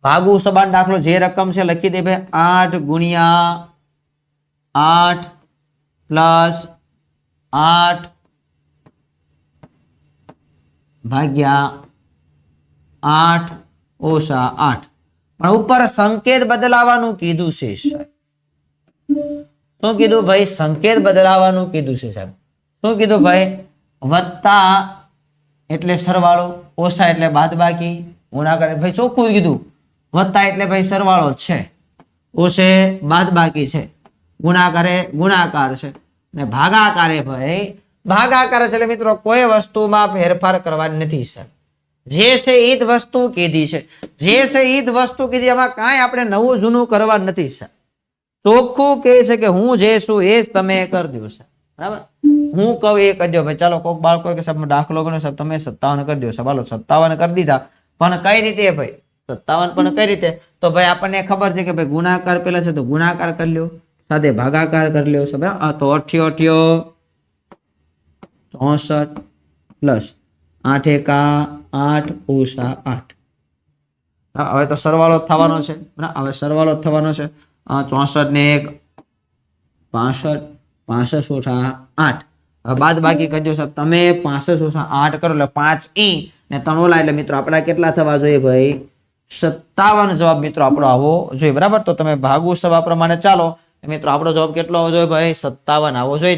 ભાગુ સબાન દાખલો જે રકમ છે લખી દે ભાઈ 8 ગુણ્યા 8 પ્લસ 8 ભાગ્યા 8 ઓછા 8 પણ ઉપર સંકેત બદલાવાનું કીધું છે સાહેબ. શું કીધું ભાઈ? સંકેત બદલાવાનું કીધું છે સાહેબ. શું કીધું ભાઈ? વત્તા એટલે સરવાળો, ઓછા એટલે બાદબાકી, ગુણાકાર ભાઈ ચોખ્ખું કીધું. વત્તા એટલે ભાઈ સરવાળો જ છે, ઓછે બાદબાકી છે, ગુણાકારે ગુણાકાર છે ને ભાગાકારે ભાઈ ભાગાકાર છે. એટલે મિત્રો કોઈ વસ્તુમાં ફેરફાર કરવાની નથી સાહેબ. જે છે એ જ વસ્તુ કીધી છે, જે છે એ જ વસ્તુ કીધી, એમાં કાંઈ આપણે નવું જૂનું કરવાનું નથી સાહેબ. ચોખ્ખું કહે છે કે હું જે છું એ જ તમે કરી દો સાહેબ. બરાબર, હું કહું એ કરી દો ભાઈ. ચાલો કોઈક બાળકો કે સાહેબ દાખલો ગણ્યો સાહેબ તમે 57 કરી દો સાહેબ. હાલો 57 કરી દીધા, પણ કઈ રીતે ભાઈ 57 પણ કઈ રીતે? તો ભાઈ આપણને ખબર છે કે ભાઈ ગુણાકાર પેલા છે તો ગુણાકાર કરી લ્યો, સાથે ભાગાકાર કરી લ્યો સાહેબ. તો 88 64 પ્લસ 8 એકા 8 ઓછા 8. હવે તો સરવાળો થવાનો છે. હવે સરવાળો થવાનો છે. 64 ને 1 65, 65 ઓછા 8. હવે બાદ બાકી કરજો સાહેબ તમે. 65 ઓછા 8 કરો એટલે 5 ને 3 ઓલા, એટલે મિત્રો આપડા કેટલા થવા જોઈએ ભાઈ? 57 જવાબ મિત્રો આપણો આવવો જોઈએ. બરાબર, તો તમે ભાગુ સવા પ્રમાણે ચાલો મિત્રો. આપણો જવાબ કેટલો આવવો જોઈએ ભાઈ? 57 આવવો જોઈએ.